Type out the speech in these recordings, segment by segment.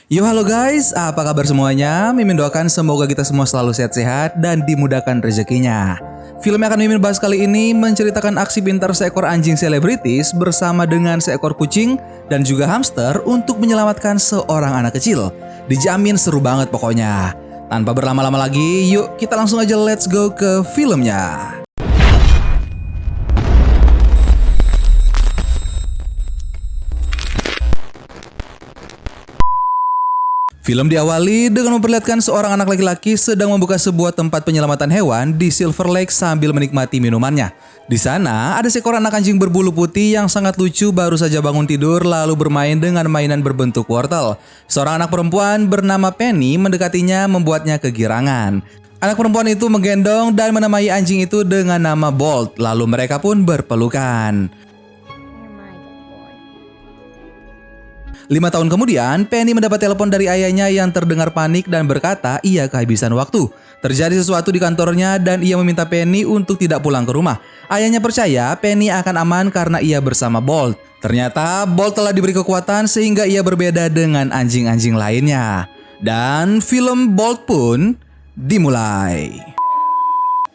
Yo halo guys, apa kabar semuanya? Mimin doakan semoga kita semua selalu sehat-sehat dan dimudahkan rezekinya. Film yang akan Mimin bahas kali ini menceritakan aksi pintar seekor anjing selebritis bersama dengan seekor kucing dan juga hamster untuk menyelamatkan seorang anak kecil. Dijamin seru banget pokoknya. Tanpa berlama-lama lagi, yuk kita langsung aja let's go ke filmnya. Film diawali dengan memperlihatkan seorang anak laki-laki sedang membuka sebuah tempat penyelamatan hewan di Silver Lake sambil menikmati minumannya. Di sana, ada seekor anak anjing berbulu putih yang sangat lucu baru saja bangun tidur lalu bermain dengan mainan berbentuk wortel. Seorang anak perempuan bernama Penny mendekatinya membuatnya kegirangan. Anak perempuan itu menggendong dan menamai anjing itu dengan nama Bolt, lalu mereka pun berpelukan. 5 tahun kemudian, Penny mendapat telepon dari ayahnya yang terdengar panik dan berkata ia kehabisan waktu. Terjadi sesuatu di kantornya dan ia meminta Penny untuk tidak pulang ke rumah. Ayahnya percaya Penny akan aman karena ia bersama Bolt. Ternyata Bolt telah diberi kekuatan sehingga ia berbeda dengan anjing-anjing lainnya. Dan film Bolt pun dimulai.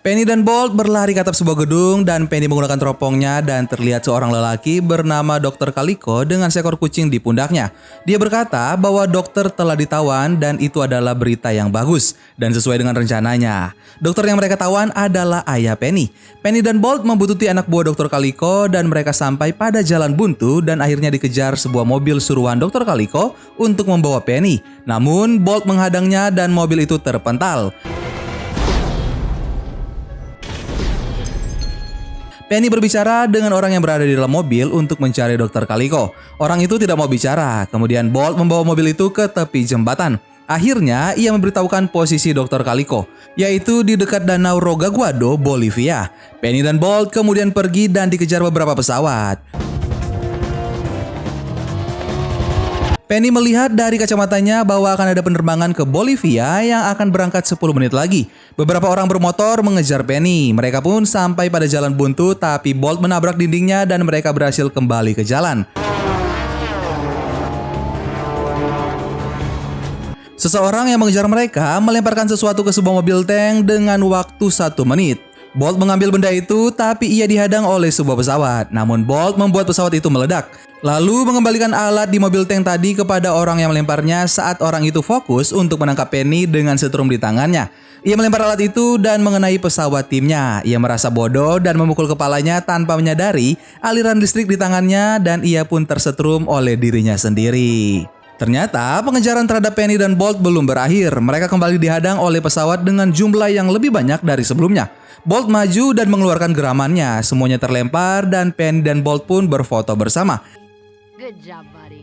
Penny dan Bolt berlari ke atap sebuah gedung dan Penny menggunakan teropongnya dan terlihat seorang lelaki bernama Dr. Calico dengan seekor kucing di pundaknya. Dia berkata bahwa dokter telah ditawan dan itu adalah berita yang bagus dan sesuai dengan rencananya. Dokter yang mereka tawan adalah ayah Penny. Penny dan Bolt membutuhkan anak buah Dr. Calico dan mereka sampai pada jalan buntu dan akhirnya dikejar sebuah mobil suruhan Dr. Calico untuk membawa Penny. Namun Bolt menghadangnya dan mobil itu terpental. Penny berbicara dengan orang yang berada di dalam mobil untuk mencari Dr. Calico. Orang itu tidak mau bicara, kemudian Bolt membawa mobil itu ke tepi jembatan. Akhirnya, ia memberitahukan posisi Dr. Calico, yaitu di dekat Danau Rogaguado, Bolivia. Penny dan Bolt kemudian pergi dan dikejar beberapa pesawat. Penny melihat dari kacamatanya bahwa akan ada penerbangan ke Bolivia yang akan berangkat 10 menit lagi. Beberapa orang bermotor mengejar Penny. Mereka pun sampai pada jalan buntu tapi Bolt menabrak dindingnya dan mereka berhasil kembali ke jalan. Seseorang yang mengejar mereka melemparkan sesuatu ke sebuah mobil tank dengan waktu 1 menit. Bolt mengambil benda itu tapi ia dihadang oleh sebuah pesawat. Namun Bolt membuat pesawat itu meledak. Lalu mengembalikan alat di mobil tank tadi kepada orang yang melemparnya saat orang itu fokus untuk menangkap Penny dengan setrum di tangannya. Ia melempar alat itu dan mengenai pesawat timnya. Ia merasa bodoh dan memukul kepalanya tanpa menyadari aliran listrik di tangannya dan ia pun tersetrum oleh dirinya sendiri. Ternyata pengejaran terhadap Penny dan Bolt belum berakhir. Mereka kembali dihadang oleh pesawat dengan jumlah yang lebih banyak dari sebelumnya. Bolt maju dan mengeluarkan geramannya. Semuanya terlempar dan Penny dan Bolt pun berfoto bersama. Good job, buddy.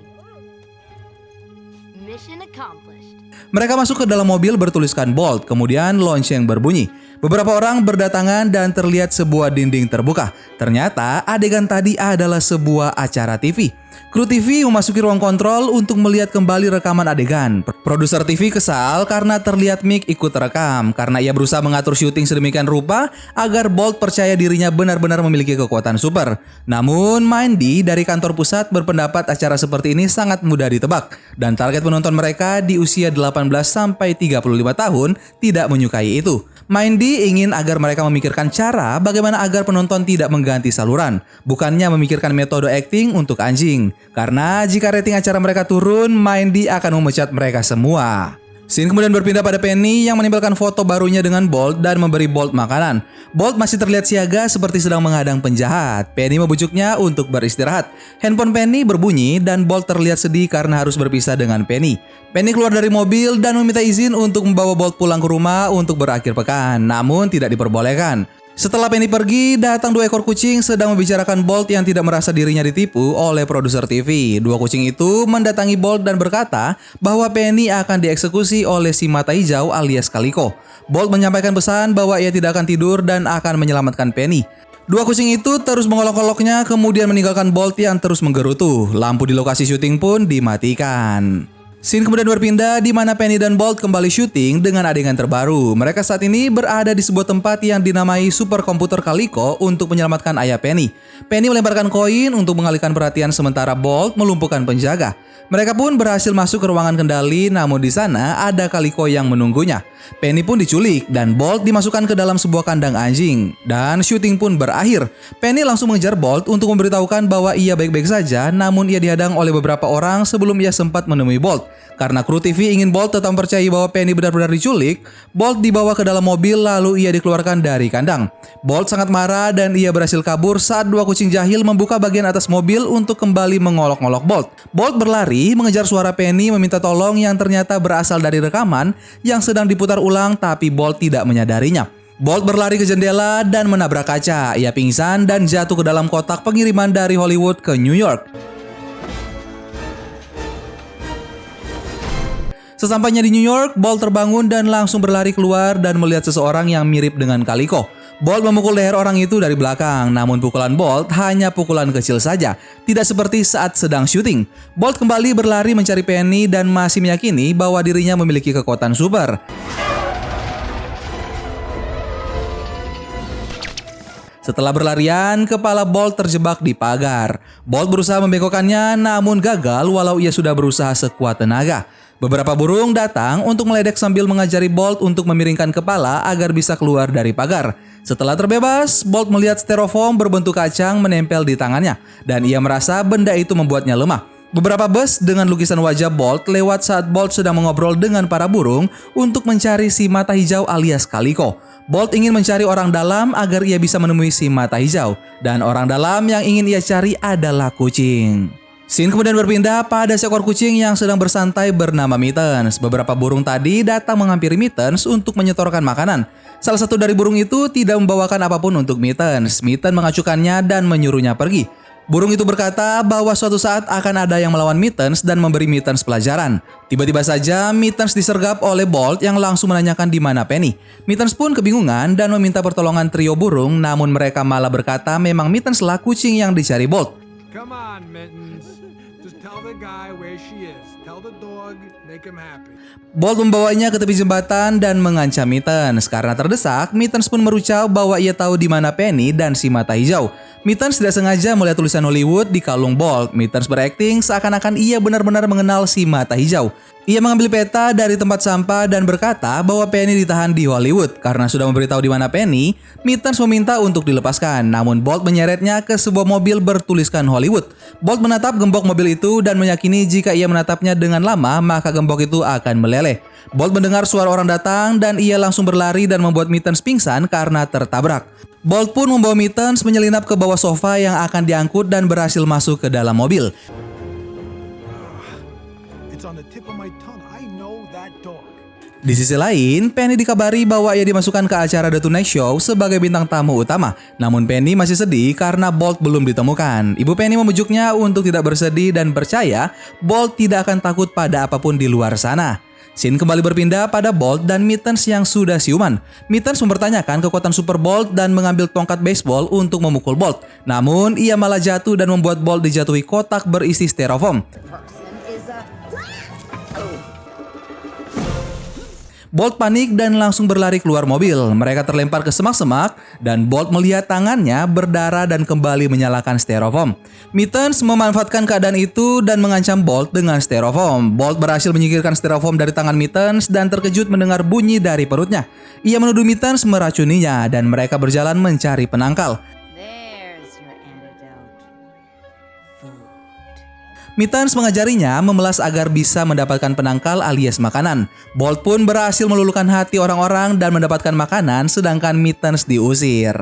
Mission accomplished. Mereka masuk ke dalam mobil bertuliskan Bolt, kemudian lonceng berbunyi. Beberapa orang berdatangan dan terlihat sebuah dinding terbuka. Ternyata adegan tadi adalah sebuah acara TV. Kru TV memasuki ruang kontrol untuk melihat kembali rekaman adegan. Produser TV kesal karena terlihat Mick ikut rekam karena ia berusaha mengatur syuting sedemikian rupa agar Bolt percaya dirinya benar-benar memiliki kekuatan super. Namun Mindy dari kantor pusat berpendapat acara seperti ini sangat mudah ditebak dan target penonton mereka di usia 18 sampai 35 tahun tidak menyukai itu. Mindy ingin agar mereka memikirkan cara bagaimana agar penonton tidak mengganti saluran, bukannya memikirkan metode acting untuk anjing. Karena jika rating acara mereka turun, Mindy akan memecat mereka semua. Scene kemudian berpindah pada Penny yang menempelkan foto barunya dengan Bolt dan memberi Bolt makanan. Bolt masih terlihat siaga seperti sedang menghadang penjahat. Penny membujuknya untuk beristirahat. Handphone Penny berbunyi dan Bolt terlihat sedih karena harus berpisah dengan Penny. Penny keluar dari mobil dan meminta izin untuk membawa Bolt pulang ke rumah untuk berakhir pekan, namun tidak diperbolehkan. Setelah Penny pergi, datang 2 ekor kucing sedang membicarakan Bolt yang tidak merasa dirinya ditipu oleh produser TV. 2 kucing itu mendatangi Bolt dan berkata bahwa Penny akan dieksekusi oleh si mata hijau alias Calico. Bolt menyampaikan pesan bahwa ia tidak akan tidur dan akan menyelamatkan Penny. 2 kucing itu terus mengolok-oloknya kemudian meninggalkan Bolt yang terus menggerutu. Lampu di lokasi syuting pun dimatikan. Scene kemudian berpindah di mana Penny dan Bolt kembali syuting dengan adegan terbaru. Mereka saat ini berada di sebuah tempat yang dinamai superkomputer Calico untuk menyelamatkan ayah Penny. Penny melemparkan koin untuk mengalihkan perhatian sementara Bolt melumpuhkan penjaga. Mereka pun berhasil masuk ke ruangan kendali, namun di sana ada Calico yang menunggunya. Penny pun diculik dan Bolt dimasukkan ke dalam sebuah kandang anjing. Dan syuting pun berakhir. Penny langsung mengejar Bolt untuk memberitahukan bahwa ia baik-baik saja, namun ia dihadang oleh beberapa orang sebelum ia sempat menemui Bolt. Karena kru TV ingin Bolt tetap percaya bahwa Penny benar-benar diculik, Bolt dibawa ke dalam mobil lalu ia dikeluarkan dari kandang. Bolt sangat marah dan ia berhasil kabur saat dua kucing jahil membuka bagian atas mobil untuk kembali mengolok-olok Bolt. Bolt berlari mengejar suara Penny meminta tolong yang ternyata berasal dari rekaman yang sedang diputar ulang, tapi Bolt tidak menyadarinya. Bolt berlari ke jendela dan menabrak kaca. Ia pingsan dan jatuh ke dalam kotak pengiriman dari Hollywood ke New York. Sesampainya di New York, Bolt terbangun dan langsung berlari keluar dan melihat seseorang yang mirip dengan Calico. Bolt memukul leher orang itu dari belakang, namun pukulan Bolt hanya pukulan kecil saja, tidak seperti saat sedang syuting. Bolt kembali berlari mencari Penny dan masih meyakini bahwa dirinya memiliki kekuatan super. Setelah berlarian, kepala Bolt terjebak di pagar. Bolt berusaha membengkokkannya, namun gagal walau ia sudah berusaha sekuat tenaga. Beberapa burung datang untuk meledek sambil mengajari Bolt untuk memiringkan kepala agar bisa keluar dari pagar. Setelah terbebas, Bolt melihat styrofoam berbentuk kacang menempel di tangannya dan ia merasa benda itu membuatnya lemah. Beberapa bus dengan lukisan wajah Bolt lewat saat Bolt sedang mengobrol dengan para burung untuk mencari si mata hijau alias Calico. Bolt ingin mencari orang dalam agar ia bisa menemui si mata hijau, dan orang dalam yang ingin ia cari adalah kucing. Scene kemudian berpindah pada seekor kucing yang sedang bersantai bernama Mittens. Beberapa burung tadi datang menghampiri Mittens untuk menyetorkan makanan. Salah satu dari burung itu tidak membawakan apapun untuk Mittens. Mittens mengacukannya dan menyuruhnya pergi. Burung itu berkata bahwa suatu saat akan ada yang melawan Mittens dan memberi Mittens pelajaran. Tiba-tiba saja Mittens disergap oleh Bolt yang langsung menanyakan di mana Penny. Mittens pun kebingungan dan meminta pertolongan trio burung, namun mereka malah berkata memang Mittens lah kucing yang dicari Bolt. Come on, Mittens. Just tell the guy where she is. Tell the dog, make him happy. Bolt membawanya ke tepi jembatan dan mengancam Mittens. Karena terdesak, Mittens pun merucau bahwa ia tahu di mana Penny dan si mata hijau. Mittens tidak sengaja melihat tulisan Hollywood di kalung Bolt. Mittens berakting seakan-akan ia benar-benar mengenal si mata hijau. Ia mengambil peta dari tempat sampah dan berkata bahwa Penny ditahan di Hollywood. Karena sudah memberitahu di mana Penny, Mittens meminta untuk dilepaskan. Namun Bolt menyeretnya ke sebuah mobil bertuliskan Hollywood. Bolt menatap gembok mobil itu dan meyakini jika ia menatapnya dengan lama, maka gembok itu akan meleleh. Bolt mendengar suara orang datang dan ia langsung berlari dan membuat Mittens pingsan karena tertabrak. Bolt pun membawa Mittens menyelinap ke bawah sofa yang akan diangkut dan berhasil masuk ke dalam mobil. It's on the tip of my tongue. I know that dog. Di sisi lain, Penny dikabari bahwa ia dimasukkan ke acara The Tonight Show sebagai bintang tamu utama. Namun Penny masih sedih karena Bolt belum ditemukan. Ibu Penny membujuknya untuk tidak bersedih dan percaya Bolt tidak akan takut pada apapun di luar sana. Scene kembali berpindah pada Bolt dan Mittens yang sudah siuman. Mittens mempertanyakan kekuatan Super Bolt dan mengambil tongkat baseball untuk memukul Bolt. Namun ia malah jatuh dan membuat Bolt dijatuhi kotak berisi styrofoam. Bolt panik dan langsung berlari keluar mobil. Mereka terlempar ke semak-semak dan Bolt melihat tangannya berdarah dan kembali menyalakan styrofoam. Mittens memanfaatkan keadaan itu dan mengancam Bolt dengan styrofoam. Bolt berhasil menyingkirkan styrofoam dari tangan Mittens dan terkejut mendengar bunyi dari perutnya. Ia menuduh Mittens meracuninya dan mereka berjalan mencari penangkal. There's your antidote. Food. Mittens mengajarinya memelas agar bisa mendapatkan penangkal alias makanan. Bolt pun berhasil meluluhkan hati orang-orang dan mendapatkan makanan sedangkan Mittens diusir.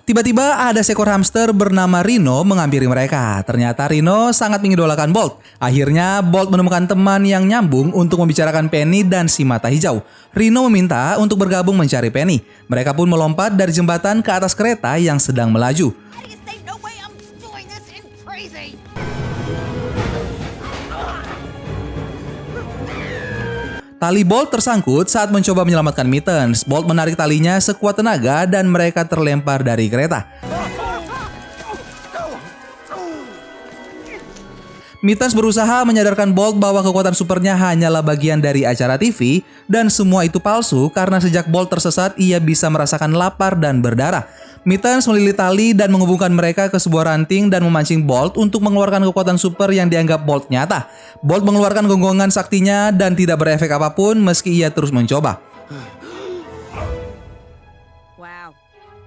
Tiba-tiba ada seekor hamster bernama Rhino menghampiri mereka. Ternyata Rhino sangat mengidolakan Bolt. Akhirnya Bolt menemukan teman yang nyambung untuk membicarakan Penny dan si mata hijau. Rhino meminta untuk bergabung mencari Penny. Mereka pun melompat dari jembatan ke atas kereta yang sedang melaju. Tali Bolt tersangkut saat mencoba menyelamatkan Mittens. Bolt menarik talinya sekuat tenaga dan mereka terlempar dari kereta. Mittens berusaha menyadarkan Bolt bahwa kekuatan supernya hanyalah bagian dari acara TV dan semua itu palsu karena sejak Bolt tersesat ia bisa merasakan lapar dan berdarah. Mittens melilit tali dan menghubungkan mereka ke sebuah ranting dan memancing Bolt untuk mengeluarkan kekuatan super yang dianggap Bolt nyata. Bolt mengeluarkan gonggongan saktinya dan tidak berefek apapun meski ia terus mencoba. Wow,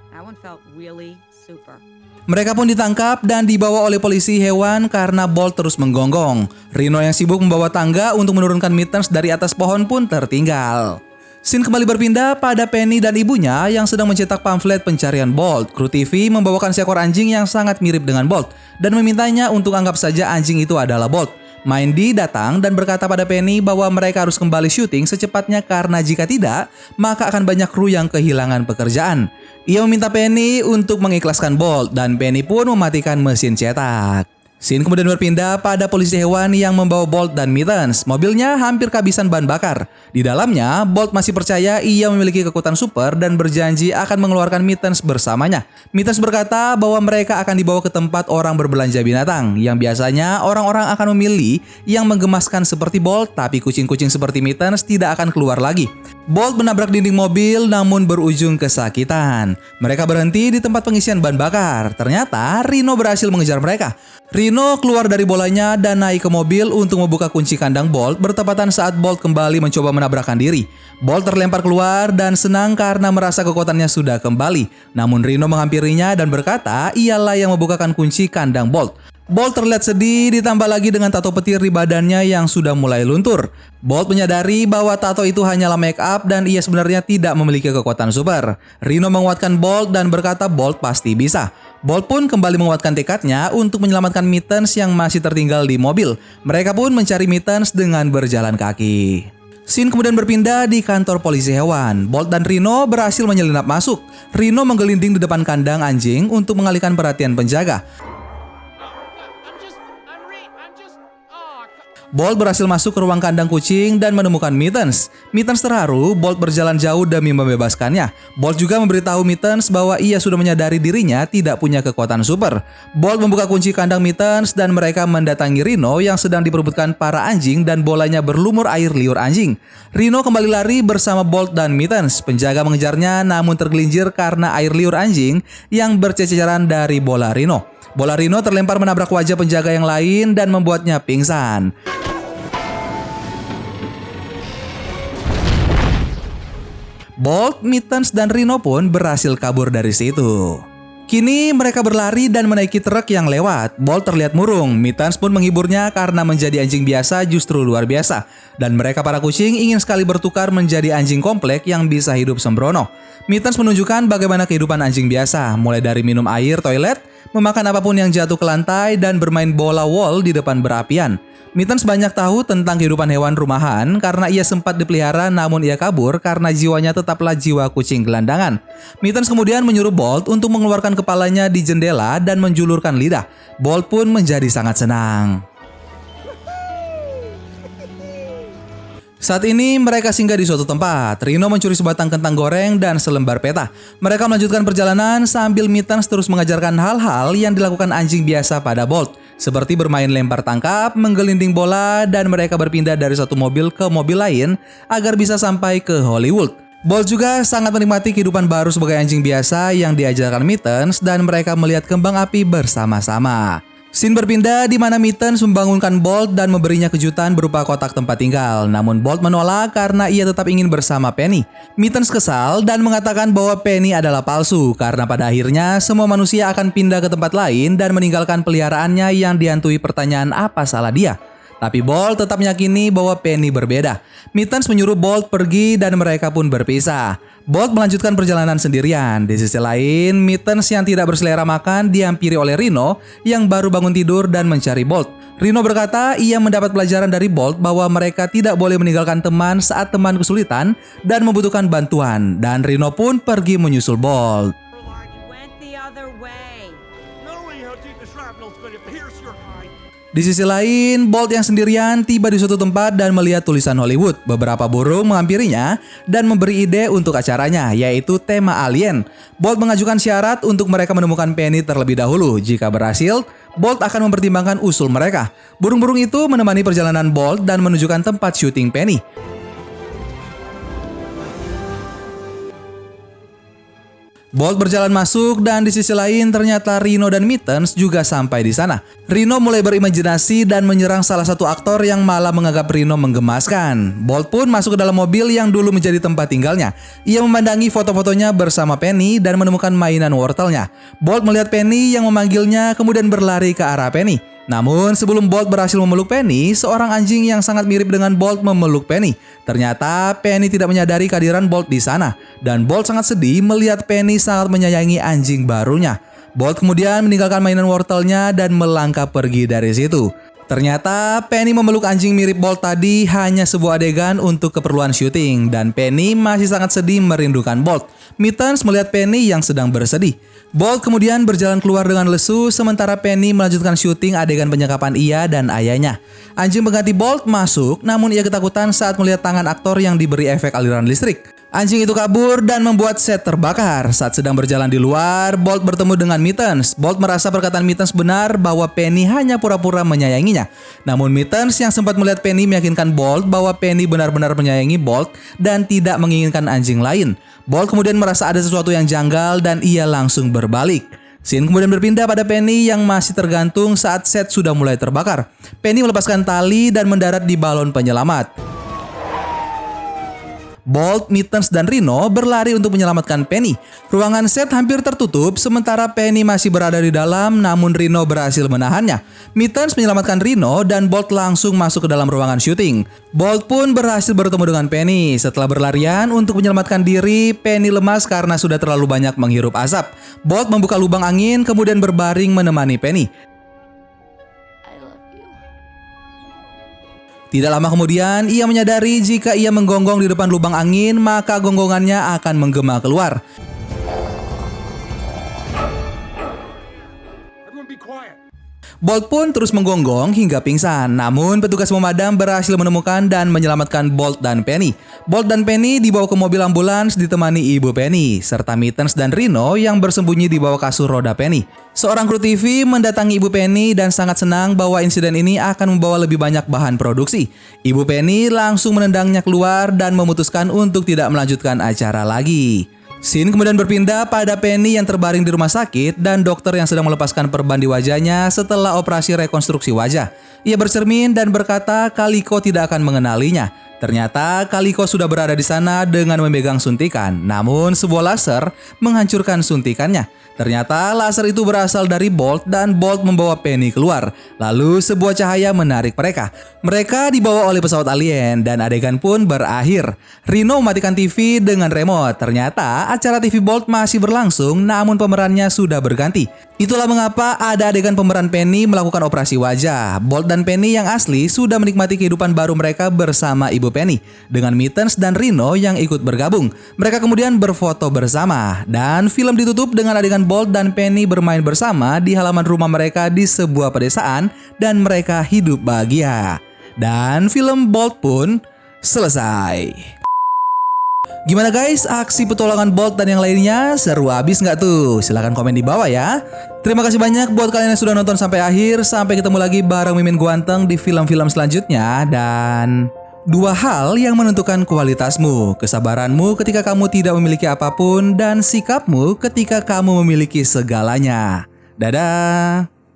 that one felt really super. Mereka pun ditangkap dan dibawa oleh polisi hewan karena Bolt terus menggonggong. Rhino yang sibuk membawa tangga untuk menurunkan Mittens dari atas pohon pun tertinggal. Scene kembali berpindah pada Penny dan ibunya yang sedang mencetak pamflet pencarian Bolt. Kru TV membawakan seekor anjing yang sangat mirip dengan Bolt dan memintanya untuk anggap saja anjing itu adalah Bolt. Mindy datang dan berkata pada Penny bahwa mereka harus kembali syuting secepatnya karena jika tidak, maka akan banyak kru yang kehilangan pekerjaan. Ia meminta Penny untuk mengikhlaskan Bolt dan Penny pun mematikan mesin cetak. Scene kemudian berpindah pada polisi hewan yang membawa Bolt dan Mittens. Mobilnya hampir kehabisan bahan bakar. Di dalamnya, Bolt masih percaya ia memiliki kekuatan super dan berjanji akan mengeluarkan Mittens bersamanya. Mittens berkata bahwa mereka akan dibawa ke tempat orang berbelanja binatang, yang biasanya orang-orang akan memilih yang menggemaskan seperti Bolt, tapi kucing-kucing seperti Mittens tidak akan keluar lagi. Bolt menabrak dinding mobil namun berujung kesakitan. Mereka berhenti di tempat pengisian bahan bakar. Ternyata Rhino berhasil mengejar mereka. Rhino keluar dari bolanya dan naik ke mobil untuk membuka kunci kandang Bolt bertepatan saat Bolt kembali mencoba menabrakkan diri. Bolt terlempar keluar dan senang karena merasa kekuatannya sudah kembali. Namun Rhino menghampirinya dan berkata ialah yang membukakan kunci kandang Bolt. Bolt terlihat sedih ditambah lagi dengan tato petir di badannya yang sudah mulai luntur. Bolt menyadari bahwa tato itu hanyalah make up dan ia sebenarnya tidak memiliki kekuatan super. Rhino menguatkan Bolt dan berkata Bolt pasti bisa. Bolt pun kembali menguatkan tekadnya untuk menyelamatkan Mittens yang masih tertinggal di mobil. Mereka pun mencari Mittens dengan berjalan kaki. Scene kemudian berpindah di kantor polisi hewan. Bolt dan Rhino berhasil menyelinap masuk. Rhino menggelinding di depan kandang anjing untuk mengalihkan perhatian penjaga. Bolt berhasil masuk ke ruang kandang kucing dan menemukan Mittens. Mittens terharu, Bolt berjalan jauh demi membebaskannya. Bolt juga memberitahu Mittens bahwa ia sudah menyadari dirinya tidak punya kekuatan super. Bolt membuka kunci kandang Mittens dan mereka mendatangi Rhino yang sedang diperebutkan para anjing dan bolanya berlumur air liur anjing. Rhino kembali lari bersama Bolt dan Mittens. Penjaga mengejarnya namun tergelincir karena air liur anjing yang berceceran dari bola Rhino. Bola Rhino terlempar menabrak wajah penjaga yang lain dan membuatnya pingsan. Bolt, Mittens, dan Rhino pun berhasil kabur dari situ. Kini mereka berlari dan menaiki truk yang lewat. Bolt terlihat murung, Mittens pun menghiburnya karena menjadi anjing biasa justru luar biasa. Dan mereka para kucing ingin sekali bertukar menjadi anjing komplek yang bisa hidup sembrono. Mittens menunjukkan bagaimana kehidupan anjing biasa, mulai dari minum air toilet, memakan apapun yang jatuh ke lantai, dan bermain bola wall di depan berapian. Mittens banyak tahu tentang kehidupan hewan rumahan karena ia sempat dipelihara namun ia kabur karena jiwanya tetaplah jiwa kucing gelandangan. Mittens kemudian menyuruh Bolt untuk mengeluarkan kepalanya di jendela dan menjulurkan lidah. Bolt pun menjadi sangat senang. Saat ini mereka singgah di suatu tempat. Rhino mencuri sebatang kentang goreng dan selembar peta. Mereka melanjutkan perjalanan sambil Mittens terus mengajarkan hal-hal yang dilakukan anjing biasa pada Bolt. Seperti bermain lempar tangkap, menggelinding bola, dan mereka berpindah dari satu mobil ke mobil lain agar bisa sampai ke Hollywood. Bolt juga sangat menikmati kehidupan baru sebagai anjing biasa yang diajarkan Mittens dan mereka melihat kembang api bersama-sama. Scene berpindah di mana Mittens membangunkan Bolt dan memberinya kejutan berupa kotak tempat tinggal. Namun Bolt menolak karena ia tetap ingin bersama Penny. Mittens kesal dan mengatakan bahwa Penny adalah palsu karena pada akhirnya semua manusia akan pindah ke tempat lain dan meninggalkan peliharaannya yang dihantui pertanyaan apa salah dia. Tapi Bolt tetap meyakini bahwa Penny berbeda. Mittens menyuruh Bolt pergi dan mereka pun berpisah. Bolt melanjutkan perjalanan sendirian. Di sisi lain, Mittens yang tidak berselera makan dihampiri oleh Rhino yang baru bangun tidur dan mencari Bolt. Rhino berkata ia mendapat pelajaran dari Bolt bahwa mereka tidak boleh meninggalkan teman saat teman kesulitan dan membutuhkan bantuan. Dan Rhino pun pergi menyusul Bolt. Went the other way. Di sisi lain, Bolt yang sendirian tiba di suatu tempat dan melihat tulisan Hollywood. Beberapa burung menghampirinya dan memberi ide untuk acaranya, yaitu tema alien. Bolt mengajukan syarat untuk mereka menemukan Penny terlebih dahulu. Jika berhasil, Bolt akan mempertimbangkan usul mereka. Burung-burung itu menemani perjalanan Bolt dan menunjukkan tempat syuting Penny. Bolt berjalan masuk dan di sisi lain ternyata Rhino dan Mittens juga sampai di sana. Rhino mulai berimajinasi dan menyerang salah satu aktor yang malah menganggap Rhino menggemaskan. Bolt pun masuk ke dalam mobil yang dulu menjadi tempat tinggalnya. Ia memandangi foto-fotonya bersama Penny dan menemukan mainan wortelnya. Bolt melihat Penny yang memanggilnya kemudian berlari ke arah Penny. Namun sebelum Bolt berhasil memeluk Penny, seorang anjing yang sangat mirip dengan Bolt memeluk Penny. Ternyata Penny tidak menyadari kehadiran Bolt di sana dan Bolt sangat sedih melihat Penny sangat menyayangi anjing barunya. Bolt kemudian meninggalkan mainan wortelnya dan melangkah pergi dari situ. Ternyata Penny memeluk anjing mirip Bolt tadi hanya sebuah adegan untuk keperluan syuting dan Penny masih sangat sedih merindukan Bolt. Mittens melihat Penny yang sedang bersedih. Bolt kemudian berjalan keluar dengan lesu sementara Penny melanjutkan syuting adegan penyekapan ia dan ayahnya. Anjing pengganti Bolt masuk namun ia ketakutan saat melihat tangan aktor yang diberi efek aliran listrik. Anjing itu kabur dan membuat set terbakar. Saat sedang berjalan di luar, Bolt bertemu dengan Mittens. Bolt merasa perkataan Mittens benar bahwa Penny hanya pura-pura menyayanginya. Namun Mittens yang sempat melihat Penny meyakinkan Bolt bahwa Penny benar-benar menyayangi Bolt dan tidak menginginkan anjing lain. Bolt kemudian merasa ada sesuatu yang janggal dan ia langsung berbalik. Scene kemudian berpindah pada Penny yang masih tergantung saat set sudah mulai terbakar. Penny melepaskan tali dan mendarat di balon penyelamat. Bolt, Mittens, dan Rhino berlari untuk menyelamatkan Penny. Ruangan set hampir tertutup sementara Penny masih berada di dalam namun Rhino berhasil menahannya. Mittens menyelamatkan Rhino dan Bolt langsung masuk ke dalam ruangan syuting. Bolt pun berhasil bertemu dengan Penny. Setelah berlarian untuk menyelamatkan diri, Penny lemas karena sudah terlalu banyak menghirup asap. Bolt membuka lubang angin kemudian berbaring menemani Penny. Tidak lama kemudian, ia menyadari jika ia menggonggong di depan lubang angin, maka gonggongannya akan menggema keluar. Everyone be quiet. Bolt pun terus menggonggong hingga pingsan, namun petugas pemadam berhasil menemukan dan menyelamatkan Bolt dan Penny. Bolt dan Penny dibawa ke mobil ambulans ditemani ibu Penny, serta Mittens dan Rhino yang bersembunyi di bawah kasur roda Penny. Seorang kru TV mendatangi ibu Penny dan sangat senang bahwa insiden ini akan membawa lebih banyak bahan produksi. Ibu Penny langsung menendangnya keluar dan memutuskan untuk tidak melanjutkan acara lagi. Scene kemudian berpindah pada Penny yang terbaring di rumah sakit dan dokter yang sedang melepaskan perban di wajahnya setelah operasi rekonstruksi wajah. Ia bercermin dan berkata Kaliko tidak akan mengenalinya. Ternyata Kaliko sudah berada di sana dengan memegang suntikan, namun sebuah laser menghancurkan suntikannya. Ternyata laser itu berasal dari Bolt dan Bolt membawa Penny keluar. Lalu sebuah cahaya menarik mereka. Mereka dibawa oleh pesawat alien dan adegan pun berakhir. Rhino mematikan TV dengan remote. Ternyata acara TV Bolt masih berlangsung namun pemerannya sudah berganti. Itulah mengapa ada adegan pemeran Penny melakukan operasi wajah. Bolt dan Penny yang asli sudah menikmati kehidupan baru mereka bersama ibu Penny. Dengan Mittens dan Rhino yang ikut bergabung. Mereka kemudian berfoto bersama. Dan film ditutup dengan adegan Bolt dan Penny bermain bersama di halaman rumah mereka di sebuah pedesaan dan mereka hidup bahagia. Dan film Bolt pun selesai. Gimana guys, aksi petualangan Bolt dan yang lainnya? Seru abis nggak tuh? Silahkan komen di bawah ya. Terima kasih banyak buat kalian yang sudah nonton sampai akhir. Sampai ketemu lagi bareng Mimin Guanteng di film-film selanjutnya. Dan dua hal yang menentukan kualitasmu, kesabaranmu ketika kamu tidak memiliki apapun dan sikapmu ketika kamu memiliki segalanya. Dadah.